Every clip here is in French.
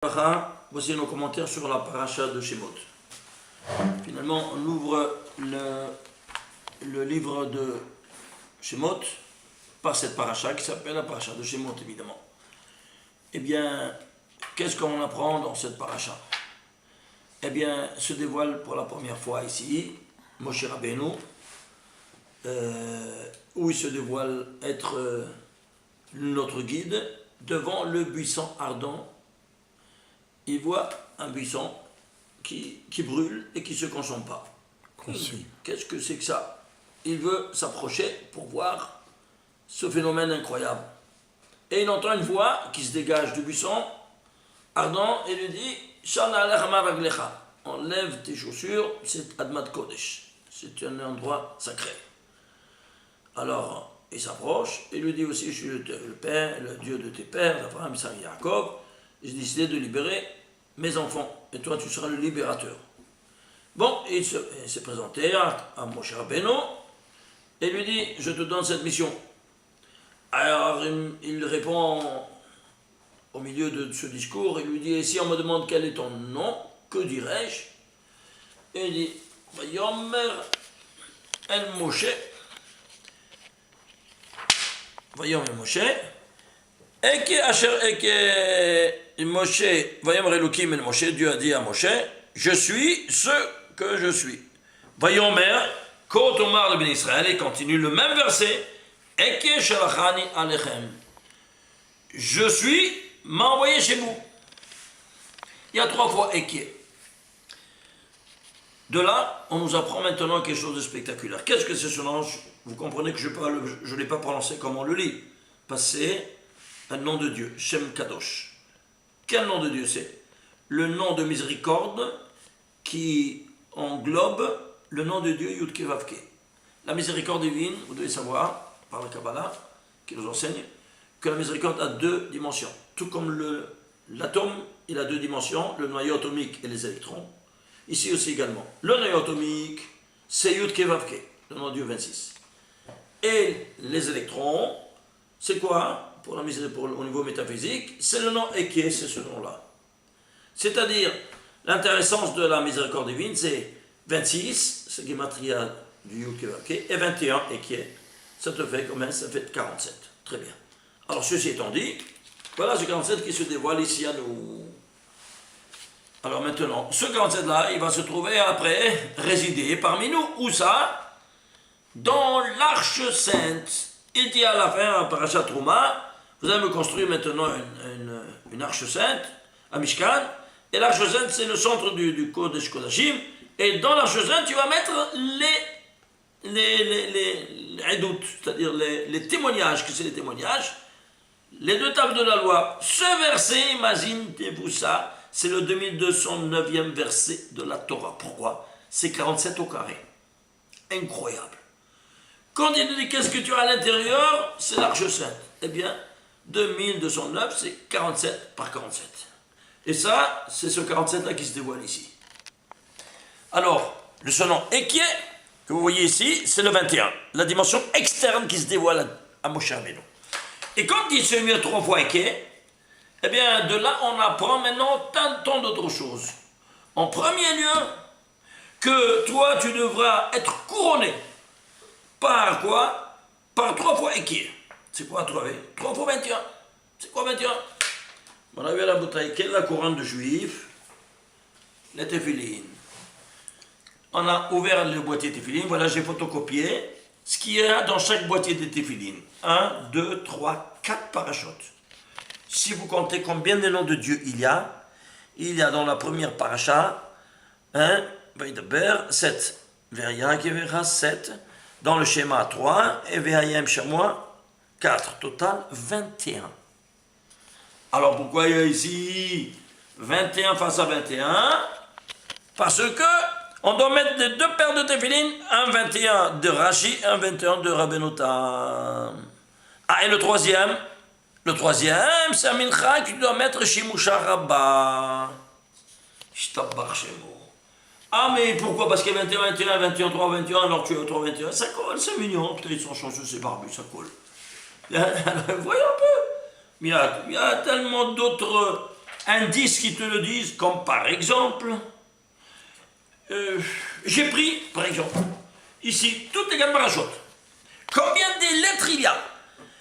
Voici nos commentaires sur la paracha de Shemot. Finalement, on ouvre le livre de Shemot par cette paracha qui s'appelle la paracha de Shemot, évidemment. Eh bien, qu'est-ce qu'on apprend dans cette paracha? Eh bien, se dévoile pour la première fois ici Moshe Rabbeinu, où il se dévoile être notre guide devant le buisson ardent. Il voit un buisson qui brûle et qui ne se consomme pas. Qu'est-ce que c'est que ça? Il veut s'approcher pour voir ce phénomène incroyable. Et il entend une voix qui se dégage du buisson ardent et lui dit Shana alech raglecha, enlève tes chaussures, c'est Admat Kodesh, c'est un endroit sacré. Alors il s'approche et lui dit aussi je suis le Père, le Dieu de tes pères, Abraham, Isaac et Jacob. J'ai décidé de libérer mes enfants, et toi tu seras le libérateur. Bon, il s'est présenté à Moshe Rabbeinu, et lui dit, je te donne cette mission. Alors il répond au milieu de ce discours, il lui dit, et si on me demande quel est ton nom, que dirais-je? Et il dit, Vayomer el Moshe, Vayomer Moshe, Eke Asher Eke Moshe, Vayomer Elokim el Moshe, Dieu a dit à Moshe, je suis ce que je suis. Vayomer, Kot Omar le Ben Israël, et continue le même verset, Eke Shalachani Alechem. Je suis, m'a envoyé chez vous. Il y a 3 fois Eke. De là, on nous apprend maintenant quelque chose de spectaculaire. Qu'est-ce que c'est ce nom? Vous comprenez que je ne l'ai pas prononcé comme on le lit. Parce que c'est un nom de Dieu, Shem Kadosh. Quel nom de Dieu c'est? Le nom de miséricorde qui englobe le nom de Dieu Yud Ke Vav Ke. La miséricorde divine, vous devez savoir, par la Kabbalah, qui nous enseigne, que la miséricorde a 2 dimensions. Tout comme l'atome, il a 2 dimensions, le noyau atomique et les électrons. Ici aussi également. Le noyau atomique, c'est Yud Ke Vav Ke, le nom de Dieu 26. Et les électrons, c'est quoi? Au niveau métaphysique, c'est le nom Eke, c'est ce nom-là. C'est-à-dire, l'intéressance de la miséricorde divine, c'est 26, c'est Gematria du Yud Ke Vav Ke, et 21 Eke. Ça te fait combien? Ça fait 47. Très bien. Alors, ceci étant dit, voilà ce 47 qui se dévoile ici à nous. Alors maintenant, ce 47-là, il va se trouver après, résider parmi nous. Où ça? Dans l'Arche Sainte. Il dit à la fin, à Parashat Trouma, vous allez me construire maintenant une Arche Sainte, à Mishkan, et l'Arche Sainte, c'est le centre du Kodesh Kodashim, et dans l'Arche Sainte, tu vas mettre les Edout, c'est-à-dire les témoignages, que c'est les témoignages, les 2 tables de la loi. Ce verset, imaginez-vous ça, c'est le 2209e verset de la Torah. Pourquoi? C'est 47 au carré. Incroyable. Quand il dit qu'est-ce que tu as à l'intérieur, c'est l'Arche Sainte. Eh bien, 2209, c'est 47 par 47. Et ça, c'est ce 47-là qui se dévoile ici. Alors, le nom Eke, que vous voyez ici, c'est le 21. La dimension externe qui se dévoile à Moshe Rabbeinu. Et quand il se met 3 fois Eke, eh bien, de là, on apprend maintenant tant d'autres choses. En premier lieu, que toi, tu devras être couronné. Par quoi? Par 3 fois Eke. C'est quoi 3 fois 21. C'est quoi 21? On a vu à la bouteille, quelle est la couronne de juif? Les téphilines. On a ouvert le boîtier téphilines, voilà, j'ai photocopié ce qu'il y a dans chaque boîtier de téphilines. 1, 2, 3, 4 parachutes. Si vous comptez combien de noms de Dieu il y a dans la première paracha, 1, Vaidaber, 7. Veria Kevera, 7. Dans le schéma 3, et Vehayem Shamoa, 4. Total, 21. Alors pourquoi il y a ici 21 face à 21? Parce que on doit mettre les 2 paires de téphilines, un 21 de Rashi, un 21 de Rabbeinu Tam. Ah, et le troisième, c'est un mincha que tu dois mettre Shimusha Rabba. Shtabach Shemo. Ah, mais pourquoi? Parce qu'il y a 21, 21, 21, 3, 21, alors tu as 3, 21. Ça colle, c'est mignon. Peut-être ils sont chanceux, c'est barbu, ça colle. Voyons un peu. Il y a tellement d'autres indices qui te le disent, comme par exemple, j'ai pris, par exemple, ici, toutes les 4 parachutes. Combien de lettres il y a?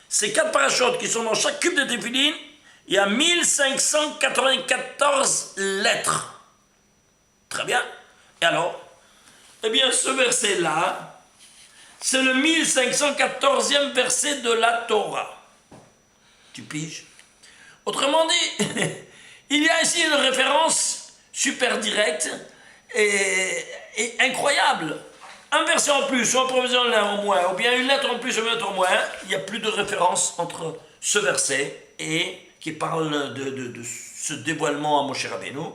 Ces 4 parachutes qui sont dans chaque cube de téphiline, il y a 1594 lettres. Très bien. Et alors? Eh bien, ce verset-là, c'est le 1514e verset de la Torah. Tu piges? Autrement dit, il y a ici une référence super directe et incroyable. Un verset en plus, ou un provision en moins, ou bien une lettre en plus, ou une lettre en moins, il n'y a plus de référence entre ce verset et qui parle de ce dévoilement à Moshe Rabbeinu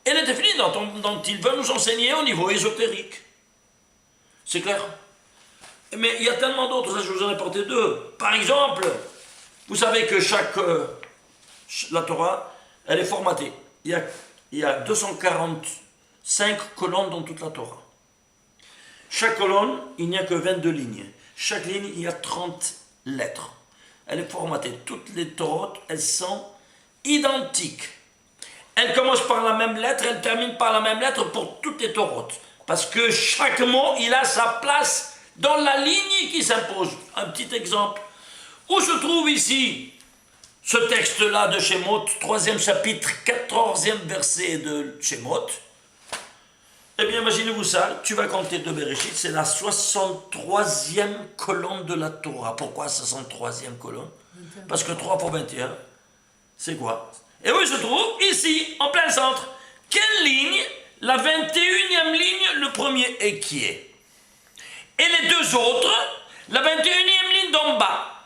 et les téphilines dont il veut nous enseigner au niveau ésotérique. C'est clair? Mais il y a tellement d'autres, je vous en ai porté 2. Par exemple, vous savez que la Torah, elle est formatée. Il y a 245 colonnes dans toute la Torah. Chaque colonne, il n'y a que 22 lignes. Chaque ligne, il y a 30 lettres. Elle est formatée. Toutes les Torahs, elles sont identiques. Elles commencent par la même lettre, elles terminent par la même lettre pour toutes les Torahs. Parce que chaque mot, il a sa place dans la ligne qui s'impose. Un petit exemple. Où se trouve ici ce texte-là de Shemot, 3e chapitre, 14e verset de Shemot? Eh bien, imaginez-vous ça, tu vas compter de Bereshit, c'est la 63e colonne de la Torah. Pourquoi 63e colonne? Parce que 3 pour 21, c'est quoi? Et où il se trouve? Ici, en plein centre. Quelle ligne? La 21e ligne, le premier équier. Et les 2 autres, la 21e ligne d'en bas.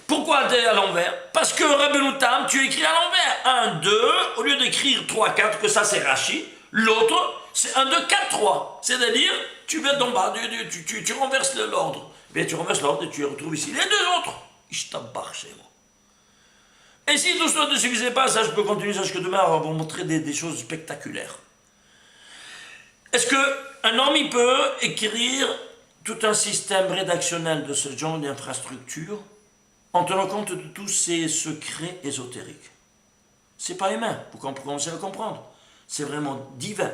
Pourquoi tu es à l'envers? Parce que Rabbeinu Tam, tu écris à l'envers. 1, 2, au lieu d'écrire 3, 4, que ça c'est Rashi, l'autre, c'est 1, 2, 4, 3. C'est-à-dire, tu viens d'en bas, tu renverses l'ordre. Mais tu renverses l'ordre et tu retrouves ici les 2 autres. Ishtabach chez moi. Et si tout cela ne suffisait pas, ça je peux continuer, sache que demain on va vous montrer des choses spectaculaires. Est-ce qu'un homme il peut écrire tout un système rédactionnel de ce genre d'infrastructure en tenant compte de tous ces secrets ésotériques? C'est pas humain, vous commencez à le comprendre. C'est vraiment divin.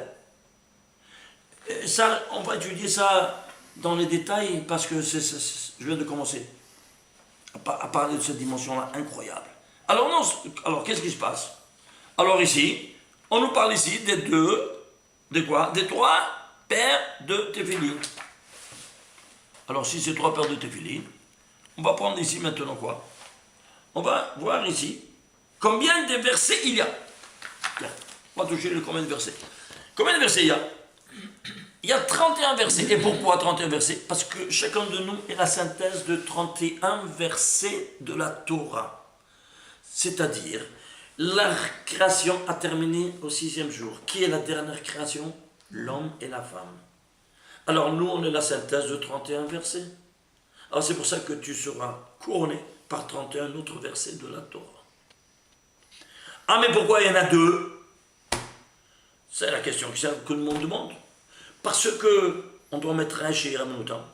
Et ça, on va étudier ça dans les détails parce que je viens de commencer à parler de cette dimension-là incroyable. Alors, qu'est-ce qui se passe? Alors ici, on nous parle ici des 3 paires de téphilines. Alors si c'est 3 paires de téphilines, on va prendre ici maintenant quoi? On va voir ici combien de versets il y a. Tiens, on va toucher combien de versets. Combien de versets il y a? Il y a 31 versets. Et pourquoi 31 versets? Parce que chacun de nous est la synthèse de 31 versets de la Torah. C'est-à-dire, la création a terminé au 6e jour. Qui est la dernière création? L'homme et la femme. Alors nous, on est la synthèse de 31 versets. Alors c'est pour ça que tu seras couronné par 31 autres versets de la Torah. Ah mais pourquoi il y en a 2? C'est la question que le monde demande. Parce que on doit mettre un chez en même temps.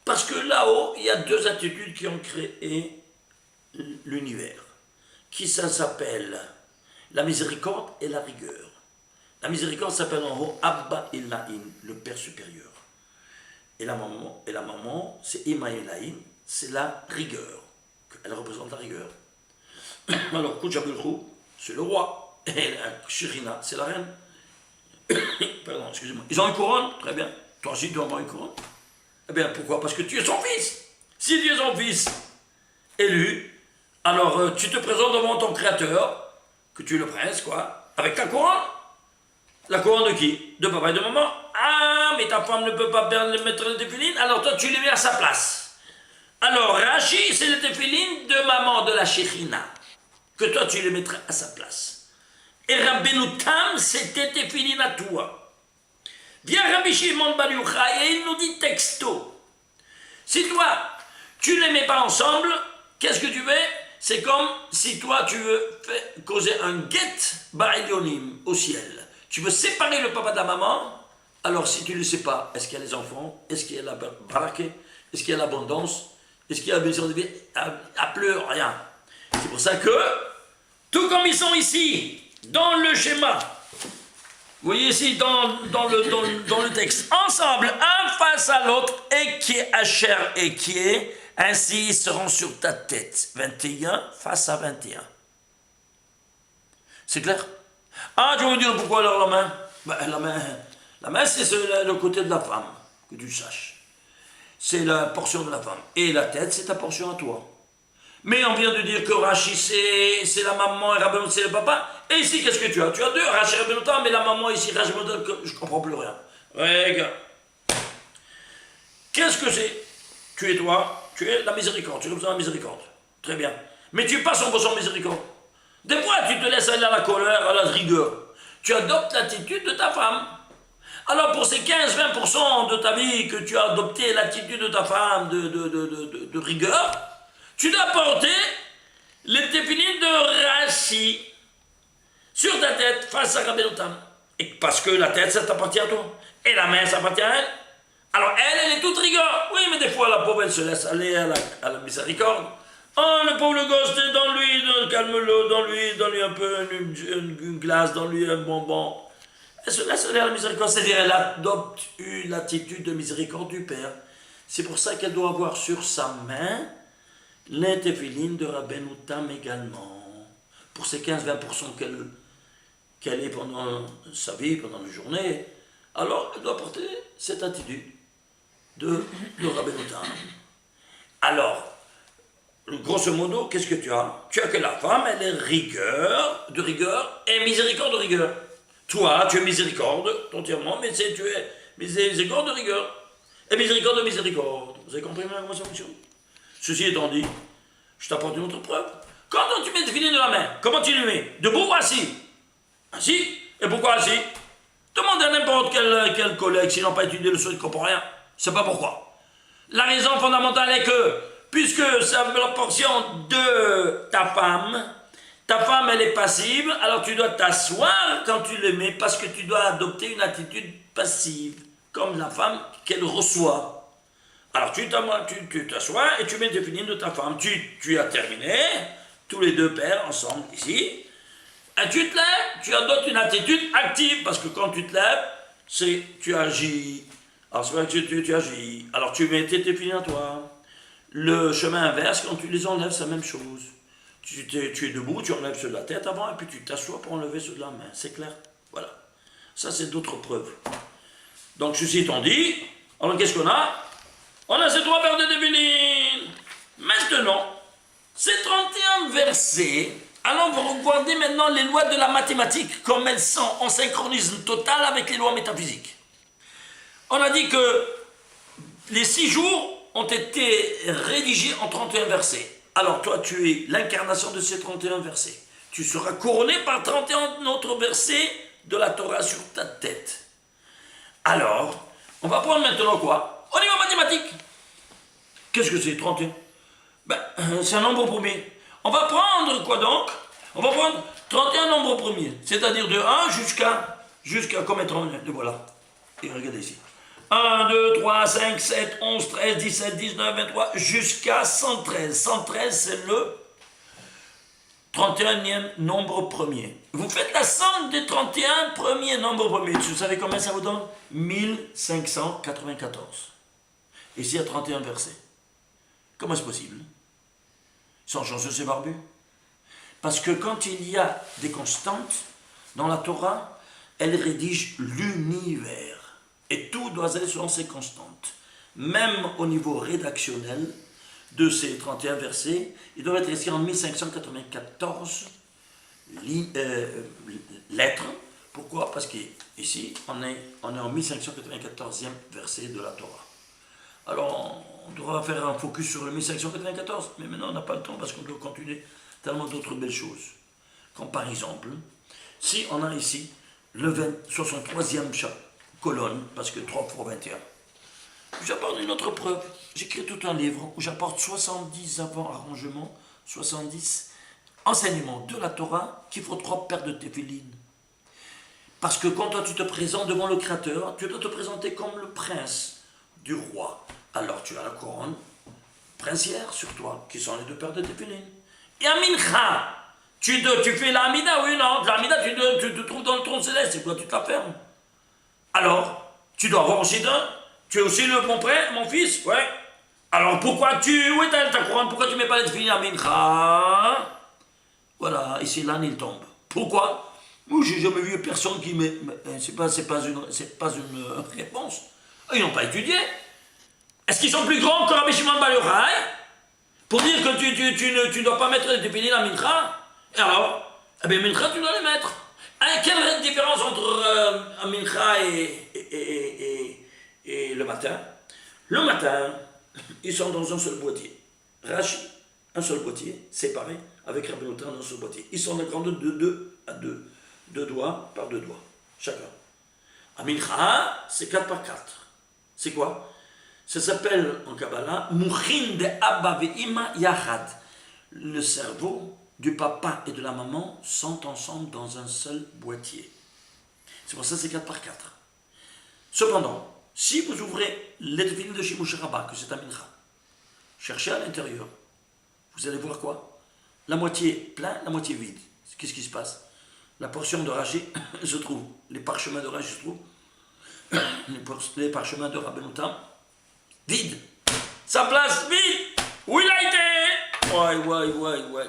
Parce que là-haut, il y a 2 attitudes qui ont créé l'univers. Qui ça s'appelle? La miséricorde et la rigueur. La miséricorde s'appelle en haut Abba Elahin, le Père supérieur. Et la maman, c'est Ima Elahin, c'est la rigueur. Elle représente la rigueur. Alors, Kouchabulchou, c'est le roi. Et la Shirina, c'est la reine. Pardon, excusez-moi. Ils ont une couronne, très bien. Toi aussi, tu dois avoir une couronne. Eh bien, pourquoi? Parce que tu es son fils. Si tu es son fils élu, alors tu te présentes devant ton créateur, que tu es le prince, quoi, avec ta couronne. La couronne de qui? De papa et de maman. Ah, mais ta femme ne peut pas mettre les téphilines, alors toi tu les mets à sa place. Alors Rashi, c'est les téphilines de maman, de la Shekhinah, que toi tu les mettras à sa place. Et Rabbeinu Tam, c'est tes téphilines à toi. Viens Rabbi Shimon Bar Yochai et il nous dit texto. Si toi, tu ne les mets pas ensemble, qu'est-ce que tu fais? C'est comme si toi tu veux causer un get ba'ilyonim au ciel. Tu veux séparer le papa de la maman, alors si tu ne le sais pas, est-ce qu'il y a les enfants? Est-ce qu'il y a la barake? Est-ce qu'il y a l'abondance? Est-ce qu'il y a la bénédiction de vie? À pleurer, rien. C'est pour ça que Tout comme ils sont ici, dans le schéma. Vous voyez ici, dans le texte. Ensemble, un face à l'autre, et qui est Asher et qui est, ainsi ils seront sur ta tête. 21 face à 21. C'est clair? Ah, tu veux me dire pourquoi alors la main? La main c'est le côté de la femme, que tu saches. C'est la portion de la femme. Et la tête, c'est ta portion à toi. Mais on vient de dire que Rachi, c'est la maman et Rabbeinu, c'est le papa. Et ici, qu'est-ce que tu as? Tu as deux, Rachi et Rabbeinu, mais la maman ici, Rachi et Rabbeinu, je ne comprends plus rien. Regarde. Qu'est-ce que c'est? Tu es toi, tu es la miséricorde, tu représentes la miséricorde. Très bien. Mais tu passes en besoin de miséricorde. Des fois, tu te laisses aller à la colère, à la rigueur. Tu adoptes l'attitude de ta femme. Alors, pour ces 15-20% de ta vie que tu as adopté l'attitude de ta femme de rigueur, tu dois porter les téphilim de Rachi sur ta tête face à Rabbeinu Tam. Et parce que la tête, ça t'appartient à toi. Et la main, ça appartient à elle. Alors, elle est toute rigueur. Oui, mais des fois, la pauvre, elle se laisse aller à la miséricorde. Oh, le pauvre gosse, donne-lui, calme-le, donne-lui un peu une glace, donne-lui un bonbon. Elle se laisse aller à la miséricorde, c'est-à-dire elle adopte l'attitude de miséricorde du Père. C'est pour ça qu'elle doit avoir sur sa main les téphilim de Rabbeinu Tam également. Pour ces 15-20% qu'elle est pendant sa vie, pendant la journée, alors elle doit porter cette attitude de Rabbeinu Tam. Alors, grosso modo, qu'est-ce que tu as? Tu as que la femme, elle est de rigueur, et miséricorde de rigueur. Toi, tu es miséricorde, entièrement, mais tu es miséricorde de rigueur. Et miséricorde de miséricorde. Vous avez compris comment ça fonctionne? Ceci étant dit, je t'apporte une autre preuve. Quand tu mets le filet de la main, comment tu le mets? Debout ou assis? Assis? Et pourquoi assis? Demande à n'importe quel collègue, s'ils n'ont pas étudié le sol, ils ne comprennent rien. C'est pas pourquoi. La raison fondamentale est que, puisque c'est la portion de ta femme elle est passive, alors tu dois t'asseoir quand tu le mets, parce que tu dois adopter une attitude passive, comme la femme qu'elle reçoit. Alors tu t'assois et tu mets des téphilim de ta femme. Tu as terminé, tous les deux pères ensemble ici, et tu te lèves, tu adoptes une attitude active, parce que quand tu te lèves, tu agis. Alors c'est vrai que tu agis. Alors tu mets tes téphilim à toi. Le chemin inverse, quand tu les enlèves, c'est la même chose. Tu es debout, tu enlèves ceux de la tête avant, et puis tu t'assois pour enlever ceux de la main. C'est clair? Voilà. Ça, c'est d'autres preuves. Donc, ceci étant dit, alors qu'est-ce qu'on a? On a ces trois paires de téphilim. Maintenant, ces 31 versets, allons regarder maintenant les lois de la mathématique, comme elles sont en synchronisme total avec les lois métaphysiques. On a dit que les 6 jours ont été rédigés en 31 versets. Alors toi, tu es l'incarnation de ces 31 versets. Tu seras couronné par 31 autres versets de la Torah sur ta tête. Alors, on va prendre maintenant quoi? Au niveau mathématique. Qu'est-ce que c'est 31? C'est un nombre premier. On va prendre quoi donc? On va prendre 31 nombres premiers, c'est-à-dire de 1 jusqu'à combien? 32, voilà. Et regardez ici. 1, 2, 3, 5, 7, 11, 13, 17, 19, 23, jusqu'à 113. 113, c'est le 31e nombre premier. Vous faites la somme des 31 premiers nombres premiers. Vous savez combien ça vous donne? 1594. Ici, il y a 31 versets. Comment est-ce possible? Sans chanceux, c'est barbu. Parce que quand il y a des constantes dans la Torah, elle rédige l'univers. Et tout doit aller selon ces constantes. Même au niveau rédactionnel de ces 31 versets, ils doivent être écrits en 1594 lettres. Pourquoi? Parce qu'ici, on est en 1594e verset de la Torah. Alors, on devra faire un focus sur le 1594, mais maintenant on n'a pas le temps parce qu'on doit continuer tellement d'autres belles choses. Comme par exemple, si on a ici le 63e chapitre, colonne, parce que 3 pour 21. J'apporte une autre preuve. J'écris tout un livre où j'apporte 70 avant-arrangements, 70 enseignements de la Torah qui font 3 paires de téphilim. Parce que quand toi tu te présentes devant le Créateur, tu dois te présenter comme le prince du roi. Alors tu as la couronne princière sur toi, qui sont les 2 paires de téphilim. Et à Mincha, Tu fais l'Amida, oui, non. L'Amida, tu te trouves dans le trône céleste, c'est quoi, tu te la fermes. Alors, tu dois avoir aussi d'un. Tu es aussi mon frère, mon fils, ouais. Alors pourquoi où est ta couronne? Pourquoi tu ne mets pas les filles à Mincha? Voilà, ici l'âne il tombe. Pourquoi? Moi j'ai jamais vu personne qui met. C'est pas une réponse. Ils n'ont pas étudié. Est-ce qu'ils sont plus grands que Rabbi Shimon Bar Yochai pour dire que tu ne dois pas mettre les filles à Mincha? Et alors, eh bien Mincha tu dois les mettre. Quelle est la différence entre Mincha et le matin? Le matin, ils sont dans un seul boîtier. Rashi, un seul boîtier, séparé, avec Rabbi Notan dans un seul boîtier. Ils sont de grandeur de 2 à 2. 2 doigts par 2 doigts, chacun. À Mincha, c'est 4 par 4. C'est quoi? Ça s'appelle en Kabbalah Mouchin de Abba ve'ima yachad. Le cerveau du papa et de la maman sont ensemble dans un seul boîtier. C'est pour ça que c'est 4 par 4. Cependant, si vous ouvrez les tefilin de Shimush Rabbah, que c'est un mincha, cherchez à l'intérieur, vous allez voir quoi? La moitié plein, la moitié vide. Qu'est-ce qui se passe? La portion de Rashi se trouve, les parchemins de Rashi se trouvent, les parchemins de Rabbi Notan, vide. Sa place vide. Où il a été? Ouais.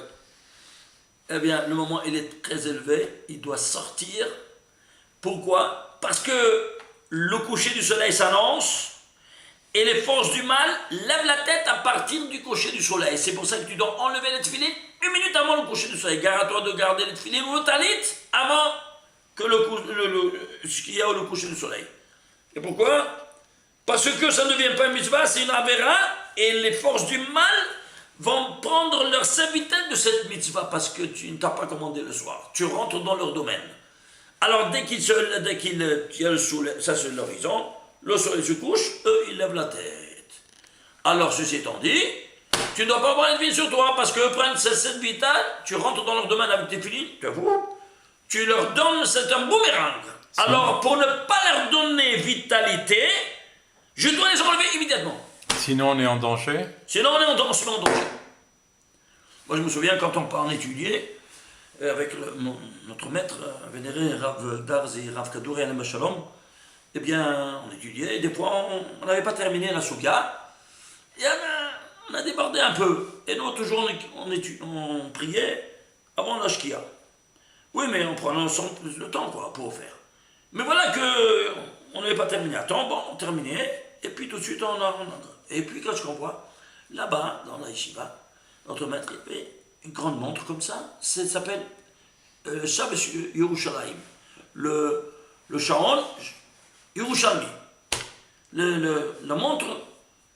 Eh bien, le moment il est très élevé, il doit sortir. Pourquoi? Parce que le coucher du soleil s'annonce et les forces du mal lèvent la tête à partir du coucher du soleil. C'est pour ça que tu dois enlever les tefilin 1 minute avant le coucher du soleil. Garde-toi de garder les tefilin ou le talit avant que ce qu'il y a au coucher du soleil. Et pourquoi? Parce que ça ne devient pas une mitzvah, c'est une avéra, et les forces du mal vont prendre leur serviteur de cette mitzvah parce que tu ne t'as pas commandé le soir. Tu rentres dans leur domaine. Alors dès qu'il y a le soleil, ça c'est l'horizon, le soleil se couche, eux ils lèvent la tête. Alors ceci étant dit, tu ne dois pas avoir une vie sur toi parce qu'eux prennent cette vitale, tu rentres dans leur domaine avec tes filines, tu leur donnes, c'est un boomerang. Alors pour ne pas leur donner vitalité, je dois les enlever immédiatement. Sinon on est en danger. Sinon on est en danger. Moi je me souviens quand on étudiait avec notre maître vénéré Rav Darz et Rav Kadouri Alem Shalom, eh bien on étudiait, et des fois on n'avait pas terminé la souga, et on a débordé un peu, et nous toujours on priait avant la shkia. Oui, mais on prenait plus de temps quoi, pour faire. Mais voilà que on n'avait pas terminé à temps, bon, on terminait, et puis tout de suite et puis quand je comprends, là-bas, dans la yeshiva, notre maître il fait une grande montre comme ça, ça s'appelle Shabbos Yerushalayim, le Sharon Yerushalmi, la montre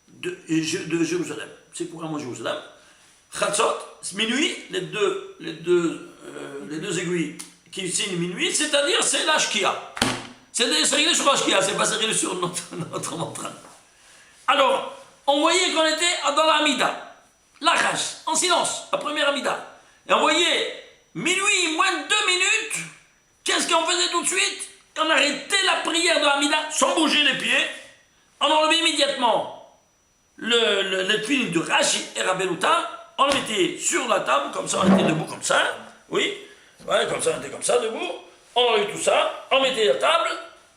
de Jérusalem. C'est couramment Jérusalem. Chatzot, minuit, les deux aiguilles qui signent minuit, c'est-à-dire c'est la shkia. C'est réglé sur la shkia, c'est pas réglé sur notre montre. Alors, on voyait qu'on était dans la Amida, la Chash, en silence, la première Amida. Et on voyait minuit, moins de 2 minutes, qu'est-ce qu'on faisait tout de suite? On arrêtait la prière de l'Amida sans bouger les pieds, on enlevait immédiatement le film de Rashi et Rabbi Notan, on le mettait sur la table, comme ça on était debout comme ça, oui, ouais, comme ça on était comme ça debout, on enlevait tout ça, on mettait la table,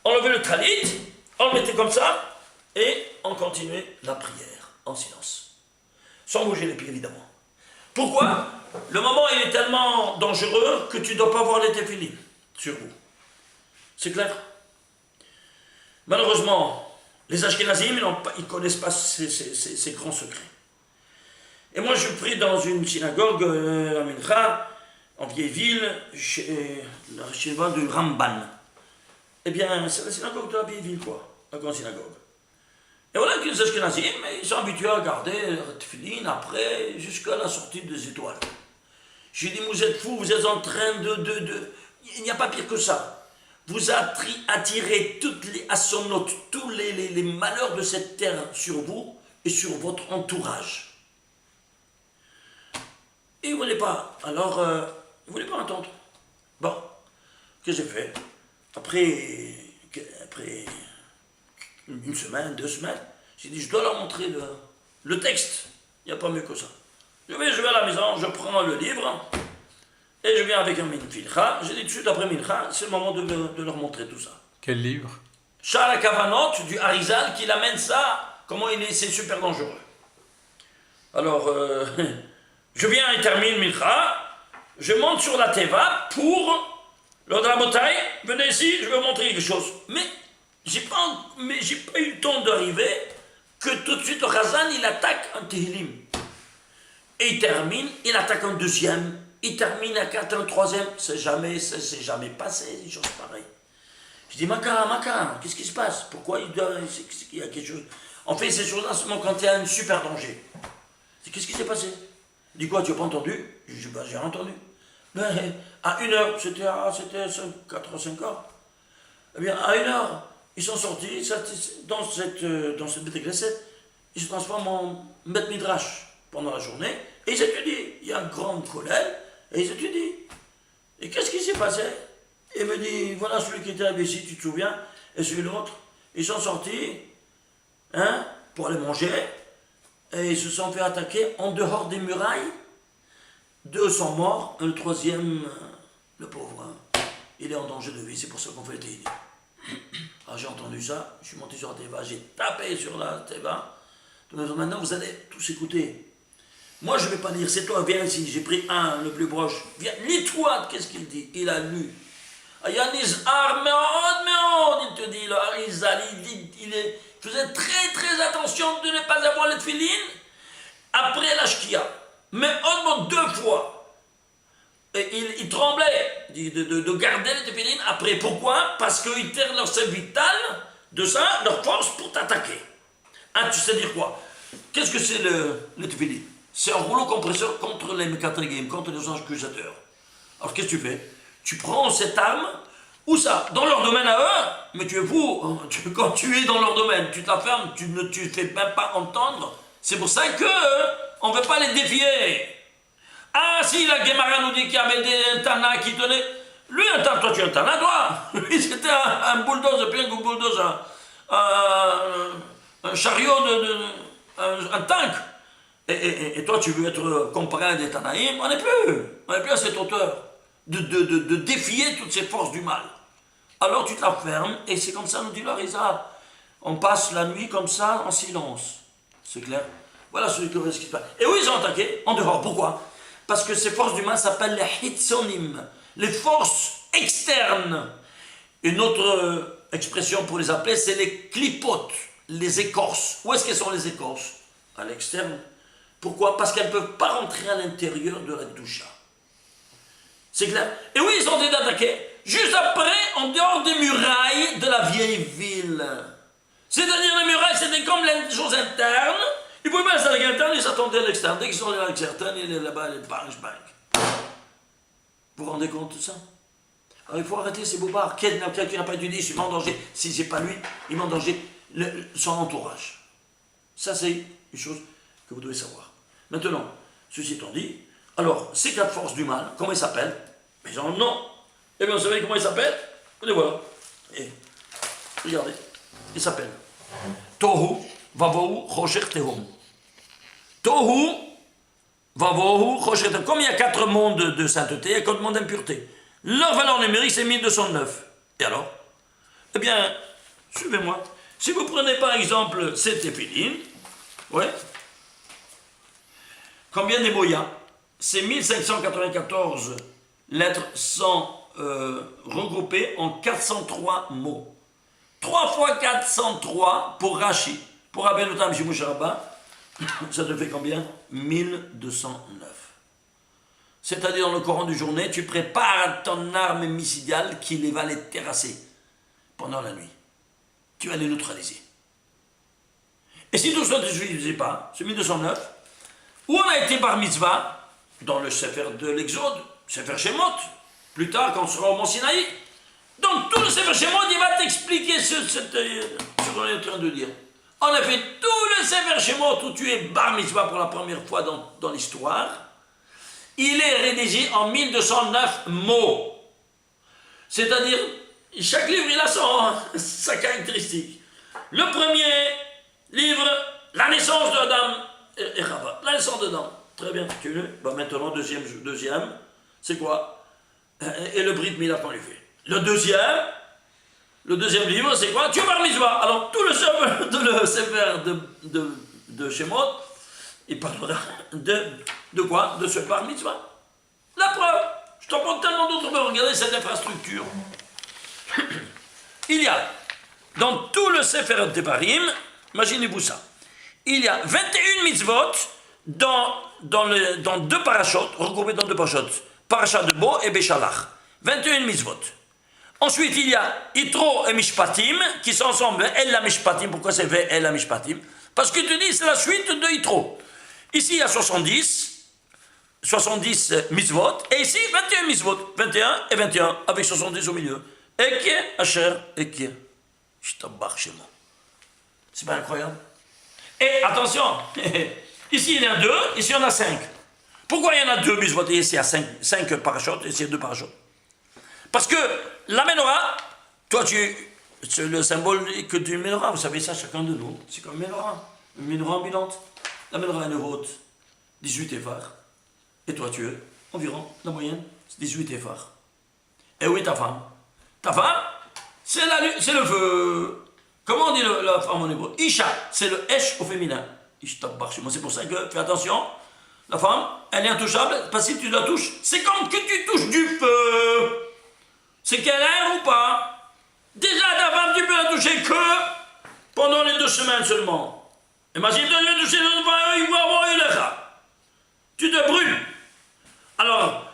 on enlevait le talit, on le mettait comme ça, et on continuait la prière en silence, sans bouger les pieds évidemment. Pourquoi? Le moment il est tellement dangereux que tu ne dois pas voir les téphilines sur vous. C'est clair? Malheureusement, les Ashkenazim, ils ne connaissent pas ces grands secrets. Et moi, je prie dans une synagogue, à Mincha, en vieille ville, chez la synagogue du Ramban. Eh bien, c'est la synagogue de la vieille ville, quoi, la grande synagogue. Et voilà que les Ashkenazim, ils sont habitués à garder leur tefillin après, jusqu'à la sortie des étoiles. J'ai dit, vous êtes fous, vous êtes en train il n'y a pas pire que ça. Vous attirez toutes les assonotes, tous les malheurs de cette terre sur vous et sur votre entourage. Et ils ne voulaient pas. Alors, ils ne voulaient pas entendre. Bon, qu'est-ce que j'ai fait? Après 1 semaine, 2 semaines, j'ai dit, je dois leur montrer le texte. Il n'y a pas mieux que ça. Je vais à la maison, je prends le livre, Et je viens avec un mincha. J'ai dit tout de suite après mincha, c'est le moment de leur montrer tout ça. Quel livre? Shara Kavanot du Harizal qui amène ça, comment c'est super dangereux. Alors, je viens et termine mincha. Je monte sur la Teva pour lors de la bataille. Venez ici, je vais vous montrer quelque chose. Mais j'ai pas eu le temps d'arriver que tout de suite le Khazan il attaque un Tehillim. Et il termine, il attaque un deuxième, il termine un troisième. C'est jamais passé des choses pareilles. Je dis Makara, qu'est-ce qui se passe? Pourquoi il y a quelque chose? On fait ces choses-là seulement quand il y a un super danger. Qu'est-ce qui s'est passé? Il dit quoi, tu n'as pas entendu? Je dis j'ai entendu. Mais à 1h, c'était 4 ou 5 heures. Eh bien, à 1h, ils sont sortis dans cette Beth Knesset, ils se transforment en Beth Midrash pendant la journée, et ils étudient. Il y a un grand collège, et ils étudient. Et qu'est-ce qui s'est passé? Il me dit, voilà celui qui était arrivé ici, tu te souviens, et celui l'autre. Ils sont sortis, pour aller manger, et ils se sont fait attaquer en dehors des murailles. 2 sont morts, le troisième, le pauvre, il est en danger de vie, c'est pour ça qu'on fait le Tehillim. Alors j'ai entendu ça, je suis monté sur la Teva, j'ai tapé sur la Teva. Maintenant vous allez tous écouter. Moi je ne vais pas lire, c'est toi, viens ici, j'ai pris un, le plus proche. Viens, lis-toi, qu'est-ce qu'il dit? Il a lu. Yanis Armeod, il te dit, le Harizal, il faisait très très attention de ne pas avoir le tefillin après la shkia. Mais au moins 2 fois. Et il tremblait de garder les tefillin après. Pourquoi? Parce qu'ils tirent leur sel vital de ça, leur force pour t'attaquer. Tu sais dire quoi? Qu'est-ce que c'est le tefillin? C'est un rouleau compresseur contre les mécatrégim, contre les anges accusateurs. Alors qu'est-ce que tu fais? Tu prends cette arme, où ça? Dans leur domaine à eux? Mais tu es fou, quand tu es dans leur domaine, tu te la fermes, tu ne fais même pas entendre. C'est pour ça que on ne veut pas les défier. Ah si, la Gemara nous dit qu'il y avait un Tana qui tenait... Lui, toi tu es un Tana, toi. Lui, c'était un bulldozer, bien qu'un bulldozer, un chariot, un tank. Et toi, tu veux être comparé à des Tanaïm? On n'est plus à cette hauteur de défier toutes ces forces du mal. Alors tu te la fermes, et c'est comme ça, nous dit l'Harizal. On passe la nuit comme ça, en silence. C'est clair? Voilà ce qui se passe. Et oui, ils ont attaqué, en dehors. Pourquoi? Parce que ces forces du mal s'appellent les hitsonim, les forces externes. Une autre expression pour les appeler, c'est les clipotes, les écorces. Où est-ce qu'elles sont les écorces? À l'externe. Pourquoi? Parce qu'elles ne peuvent pas rentrer à l'intérieur de la doucha. C'est clair? Et oui, ils ont été attaqués juste après, en dehors des murailles de la vieille ville. C'est-à-dire, les murailles, c'était comme les choses internes. Ils pouvaient pas rester à l'interne, ils s'attendaient à l'externe. Dès qu'ils sont à l'externe, ils étaient là-bas, ils bang. Vous vous rendez compte de ça? Alors il faut arrêter ces bobards. Quelqu'un n'a pas étudié, il met en danger. Si c'est pas lui, il met en danger son entourage. Ça, c'est une chose que vous devez savoir. Maintenant, ceci étant dit, alors, ces 4 forces du mal, comment ils s'appellent? Ils ont un nom. Eh bien, vous savez comment ils s'appellent? Les voilà. Et regardez, ils s'appellent Tohu, Vavohu, Rocher, Tehom. Tohu, Vavohu, Rocher, Tehom. Comme il y a 4 mondes de sainteté, il y a 4 mondes d'impureté. Leur valeur numérique, c'est 1209. Et alors? Eh bien, suivez-moi. Si vous prenez par exemple cette épidine, ouais, combien des moyens? Ces 1594 lettres sont regroupées en 403 mots. 3 fois 403 pour Rashi. Pour Rabbeinu Tam Shimouch Rabba, ça te fait combien? 1209. C'est-à-dire dans le Coran du journée, tu prépares ton arme micidiale qui va les terrasser pendant la nuit. Tu vas les neutraliser. Et si tout ça ne te suffisait pas, c'est 1209, où on a été par mitzvah, dans le Sefer de l'Exode, Sefer Shemot, plus tard quand on sera au Mont Sinaï. Donc tout le Sefer Shemot, il va t'expliquer ce qu'on est en train de dire. En effet, tout le Sefer Shemot où tu es bar mitzvah pour la première fois dans l'histoire, il est rédigé en 1209 mots. C'est-à-dire, chaque livre, il a sa caractéristique. Le premier livre, la naissance d'Adam et Chava. La naissance d'Adam. Très bien, tu veux. Maintenant, deuxième, c'est quoi? Et le Brit Mila qu'on lui fait. Le deuxième livre, c'est quoi? Tu es bar mitzvah. Alors, tout le sefer de Shemot, il parlera de quoi? De ce bar mitzvah. La preuve. Je t'en prends tellement d'autres, mais regardez cette infrastructure. Il y a, dans tout le sefer de Devarim, imaginez-vous ça, il y a 21 mitzvot dans deux parachutes, regroupés dans deux parachutes, parachat de Bo et Béchalach. 21 mitzvot. Ensuite, il y a Yitro et Mishpatim, qui sont ensemble, El la Mishpatim. Pourquoi c'est fait El la Mishpatim? Parce que tu dis, c'est la suite de Yitro. Ici, il y a 70 mitzvot, et ici, 21 mitzvot. 21 et 21, avec 70 au milieu. Eke, Asher, Eke. Shtabach Shemo. C'est pas incroyable? Et attention, ici, il y en a 2, ici, il y en a 5. Pourquoi il y en a 2 mitzvot, et ici, il y a 5 parachutes, et ici, il y a 2 parachutes? Parce que la menorah, toi, c'est le symbole que du menorah, vous savez ça, chacun de nous, c'est comme une menorah ambulante. La menorah est haute, 18 éphars. Et toi, tu es environ, la moyenne, 18 éphars. Et où est ta femme? Ta femme, c'est le feu. Comment on dit la femme en hébreu? Isha, c'est le esh au féminin. C'est pour ça que, fais attention, la femme, elle est intouchable, parce que si tu la touches, c'est comme que tu touches du feu. C'est qu'elle aime ou pas? Déjà, ta femme, tu peux la toucher que pendant les 2 semaines seulement. Imagine-toi, tu vas toucher le femme, il va avoir une lecha. Tu te brûles. Alors,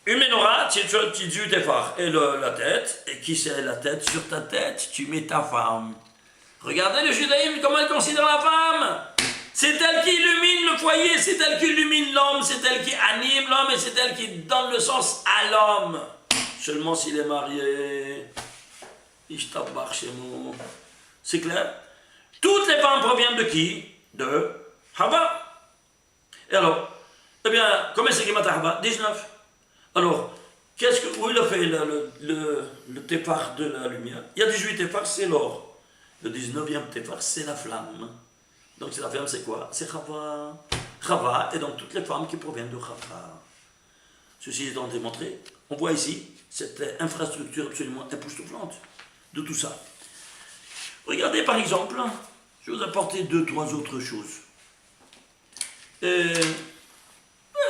une menorah, tu dis tes phares et la tête. Et qui c'est la tête? Sur ta tête, tu mets ta femme. Regardez le judaïsme, comment elle considère la femme. C'est elle qui illumine le foyer, c'est elle qui illumine l'homme, c'est elle qui anime l'homme et c'est elle qui donne le sens à l'homme. Seulement s'il est marié. Ishtabach Shemo. C'est clair? Toutes les femmes proviennent de qui? De Hava. Et alors, eh bien, comment c'est qu'il m'a Hava? 19. Alors, où il a fait le téphar de la lumière? Il y a 18 téphars, c'est l'or. Le 19e téphar, c'est la flamme. Donc, c'est la flamme, c'est quoi? C'est Hava. Hava, et donc toutes les femmes qui proviennent de Hava. Ceci étant démontré, on voit ici cette infrastructure absolument époustouflante de tout ça. Regardez par exemple, je vais vous apporter 2-3 autres choses.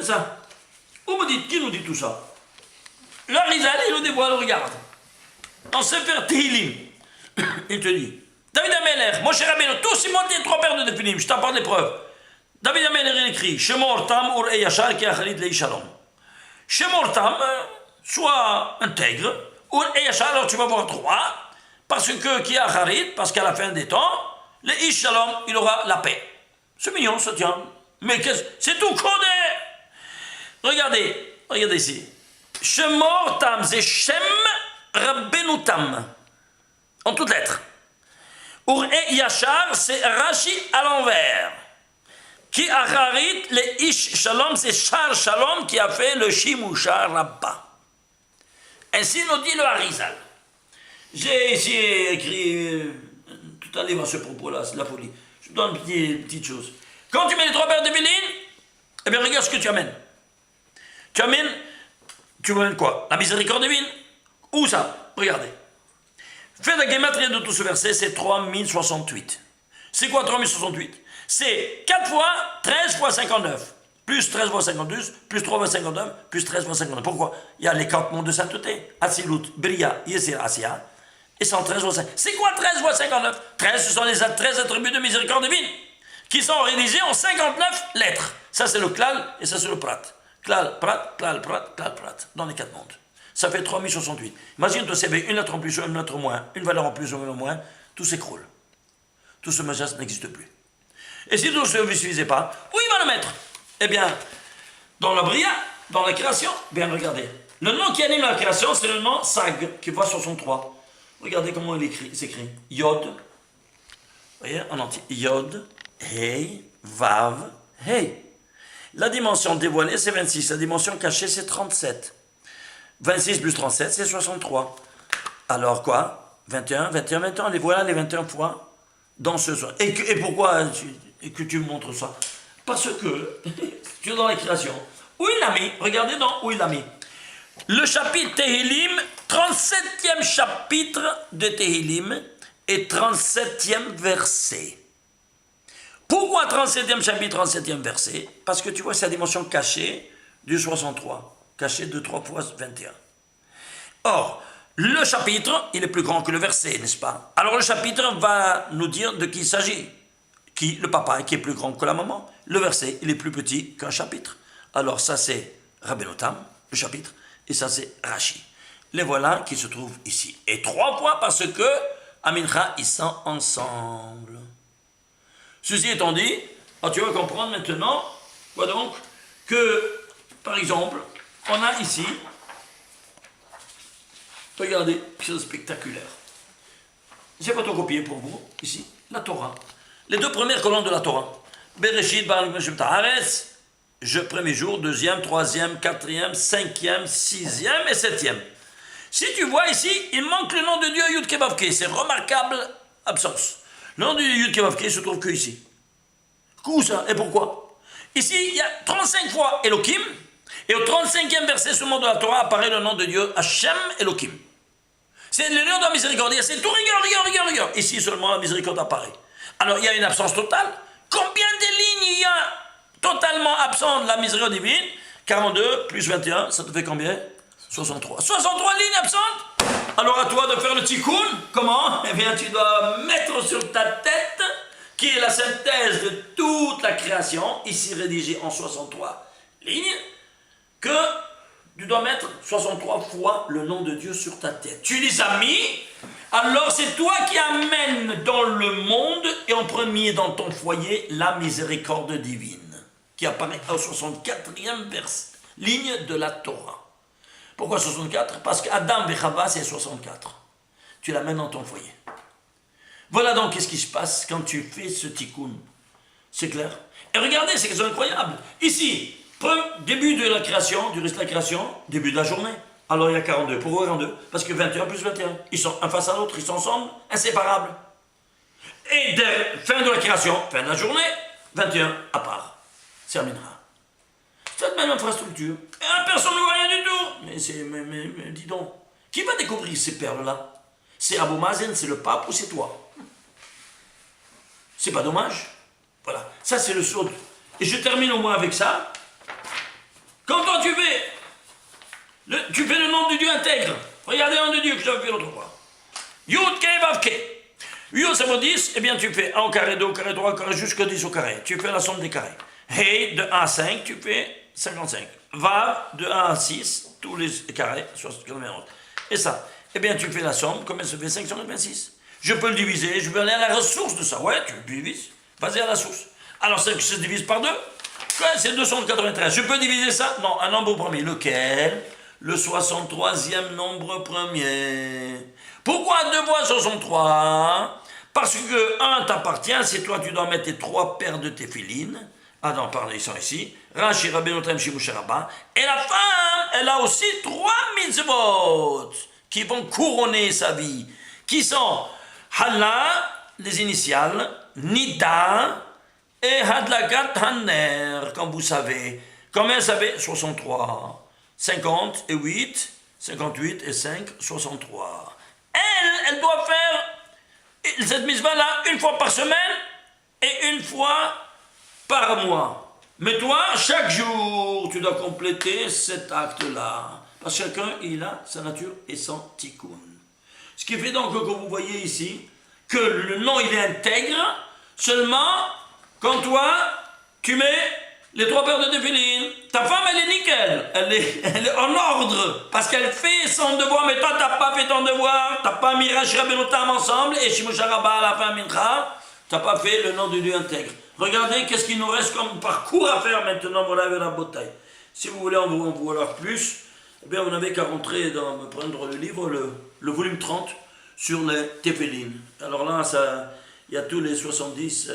Ça, vous me dites, qui nous dit tout ça? L'Arizal, il nous dévoile, regarde. En Sefer Tehillim, il te dit, David Amelech, Moshe Rabbeinu, tous ils montent les 3 pères de Nephilim, je t'apporte les preuves. David Amelech, il écrit, Shemor Tam Ur Eyashar Ki Achalit Lei Shalom. Shemor Tam, soit intègre, ou Eyashar, alors tu vas voir 3, parce que qui a Harit, parce qu'à la fin des temps, le Ish Shalom, il aura la paix. C'est mignon, ça tient. Mais c'est tout codé. Regardez ici. Shemor Tam, c'est Shem Rabbeinu Tam. En toutes lettres. Ur Eyashar, c'est Rashi à l'envers. Qui a Harit, le Ish Shalom, c'est Shar Shalom qui a fait le Shimushar là-bas. Ainsi nous dit le Harizal. J'ai ici écrit tout un livre à ce propos-là, c'est de la folie. Je vous donne une petite chose. Quand tu mets les 3 paires de Béline, eh bien regarde ce que tu amènes. Tu amènes quoi? La miséricorde divine? Où ça? Regardez. Fais la gématrie de tout ce verset, c'est 3068. C'est quoi 3068? C'est 4 fois 13 fois 59. Plus 13 fois 52, plus 3 fois 59, plus 13 fois 59. Pourquoi? Il y a les 4 mondes de sainteté. Atzilut, Bria, Yesir, Asiya. Et 113 fois 59. C'est quoi 13 fois 59? 13, ce sont les 13 attributs de miséricorde divine, qui sont réalisés en 59 lettres. Ça, c'est le klal, et ça, c'est le prat. Klal, prat, klal, prat, klal, prat. Dans les 4 mondes. Ça fait 3068. Imagine-toi, c'est une lettre en plus ou une lettre en moins, une valeur en plus ou une en moins, tout s'écroule. Tout ce majas n'existe plus. Et si tout ce ne suffisait pas, où il va le mettre? Eh bien, dans la Bria, dans la création, bien regardez. Le nom qui anime la création, c'est le nom Sag, qui voit sur son 3. Regardez comment il s'écrit. Yod, vous voyez, en entier. Yod, Hei, Vav, Hei. La dimension dévoilée, c'est 26. La dimension cachée, c'est 37. 26 plus 37, c'est 63. Alors quoi? 21, 21, 21. Les voilà les 21 fois dans ce soir. Et pourquoi que tu me montres ça? Parce que tu es dans la création. Où il l'a mis? Regardez où il l'a mis. Le chapitre Tehillim, 37e chapitre de Tehillim et 37e verset. Pourquoi 37e chapitre, 37e verset? Parce que tu vois, c'est la dimension cachée du 63, cachée de 3 fois 21. Or, le chapitre, il est plus grand que le verset, n'est-ce pas? Alors le chapitre va nous dire de qui il s'agit. Qui? Le papa, qui est plus grand que la maman. Le verset, il est plus petit qu'un chapitre. Alors ça, c'est Rabbeinu Tam, le chapitre, et ça, c'est Rashi. Les voilà qui se trouvent ici. Et 3 fois parce que, à Mincha, ils sont ensemble. Ceci étant dit, tu vas comprendre maintenant, quoi donc, que, par exemple, on a ici, regardez, chose spectaculaire. J'ai photocopié pour vous, ici, la Torah. Les 2 premières colonnes de la Torah. Bereshit, Baruch Hashem Ta'aretz, premier jour, 2e, 3e, 4e, 5e, 6e et 7e. Si tu vois ici, il manque le nom de Dieu Yud Kei Vav Kei. C'est remarquable absence. Le nom de Dieu Yud Kei Vav Kei se trouve que ici. Où ça? Et pourquoi? Ici, il y a 35 fois Elohim, et au 35e verset seulement de la Torah apparaît le nom de Dieu Hashem Elohim. C'est le nom de la miséricorde. C'est tout, regarde. Ici seulement la miséricorde apparaît. Alors il y a une absence totale. Combien de lignes il y a totalement absent de la miséricorde divine? 42 plus 21, ça te fait combien? 63. 63 lignes absentes. Alors à toi de faire le tikkun. Comment? Eh bien tu dois mettre sur ta tête, qui est la synthèse de toute la création, ici rédigée en 63 lignes, que tu dois mettre 63 fois le nom de Dieu sur ta tête. Tu les as mis, alors c'est toi qui amènes dans le monde et en premier dans ton foyer la miséricorde divine, qui apparaît au 64e ligne de la Torah. Pourquoi 64? Parce qu'Adam et Chava c'est 64. Tu l'amènes dans ton foyer. Voilà donc qu'est-ce qui se passe quand tu fais ce tikkun. C'est clair? Et regardez, c'est incroyable. Ici, début de la création, du reste de la création, début de la journée. Alors il y a 42. Pourquoi 42? Parce que 21 plus 21. Ils sont un face à l'autre, ils sont ensemble, inséparables. Et fin de la création, fin de la journée, 21 à part. C'est Aminra. C'est la même infrastructure. Et personne ne voit rien du tout. Mais dis donc, qui va découvrir ces perles-là? C'est Abou Mazen, c'est le pape ou c'est toi? C'est pas dommage? Voilà, ça c'est le saut. Et je termine au moins avec ça. Quand toi tu fais le nom de Dieu intègre. Regardez le nom de Dieu que j'avais fait l'autre fois. Yud Kei Vav Kei. Yud ça vaut 10, eh bien tu fais 1 au carré, 2 au carré, 3 au carré, jusqu'à 10 au carré. Tu fais la somme des carrés. Hey, de 1 à 5, tu fais 55. Vav, de 1 à 6, tous les carrés, 91. Et ça, eh bien tu fais la somme, combien ça fait? 526. Je peux le diviser, je peux aller à la ressource de ça. Ouais, tu le divises, vas-y à la source. Alors ça se divise par 2. C'est 293. Je peux diviser ça? Non, un nombre premier. Lequel? Le 63e nombre premier. Pourquoi 2 fois 63? Parce que 1 t'appartient, c'est toi, tu dois mettre tes 3 paires de téphilines. Ah non, pardon, ils sont ici. Rashi, Rabbeinu Tam, Shimush Rabba. Et la femme, elle a aussi 3 mitzvot qui vont couronner sa vie. Qui sont Hala, les initiales, Nida, et Hadlakat Hanner, comme vous savez. Combien ça fait? 63. 50 et 8, 58 et 5, 63. Elle doit faire cette mitzvah-là 1 fois par semaine et 1 fois par mois. Mais toi, chaque jour, tu dois compléter cet acte-là. Parce que chacun, il a sa nature et son tikkun. Ce qui fait donc que vous voyez ici, que le nom, il est intègre seulement quand toi, tu mets les 3 paires de téphilines. Ta femme, elle est nickel. Elle est en ordre. Parce qu'elle fait son devoir. Mais toi, tu n'as pas fait ton devoir. Tu n'as pas mis Rashi Rabbeinu Tam ensemble. Et Shimush Rabba à la fin, Mincha. Tu n'as pas fait le nom de Dieu intègre. Regardez qu'est-ce qu'il nous reste comme parcours à faire maintenant. Voilà la bataille. Si vous voulez en voir plus, eh bien, vous n'avez qu'à rentrer prendre le livre, le volume 30, sur les téphilines. Alors là, il y a tous les 70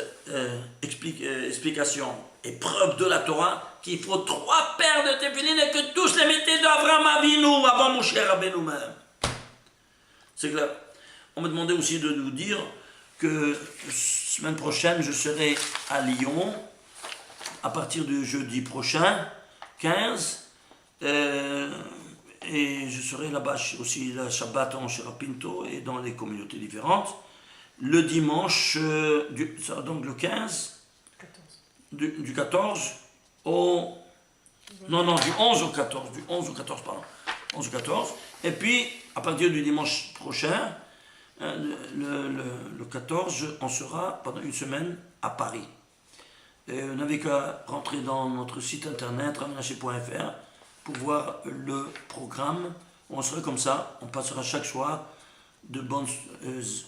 explications et preuves de la Torah qu'il faut 3 paires de téphilines et que tous les mettaient d'Avraham Avinu avant mon cher Rabbeinu même. C'est clair. On m'a demandé aussi de nous dire que semaine prochaine, je serai à Lyon à partir du jeudi prochain, 15. et je serai là-bas aussi le Shabbat en Pinto et dans les communautés différentes. Le dimanche, donc le 15, du 14 au... Non, du 11 au 14, du 11 au 14, pardon. 11 au 14. Et puis, à partir du dimanche prochain, le 14, on sera pendant une semaine à Paris. Et vous n'avez qu'à rentrer dans notre site internet, ramanaché.fr, pour voir le programme. On sera comme ça, on passera chaque soir de bonnes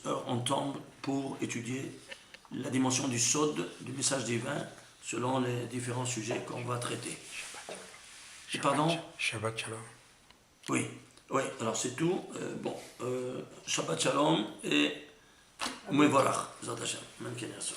heures ensemble pour étudier la dimension du Sod, du message divin, selon les différents sujets qu'on va traiter. Pardon? Shabbat Shalom. Oui, alors c'est tout. Shabbat Shalom et Mouevarach, Zat Hashem, même Kenyason.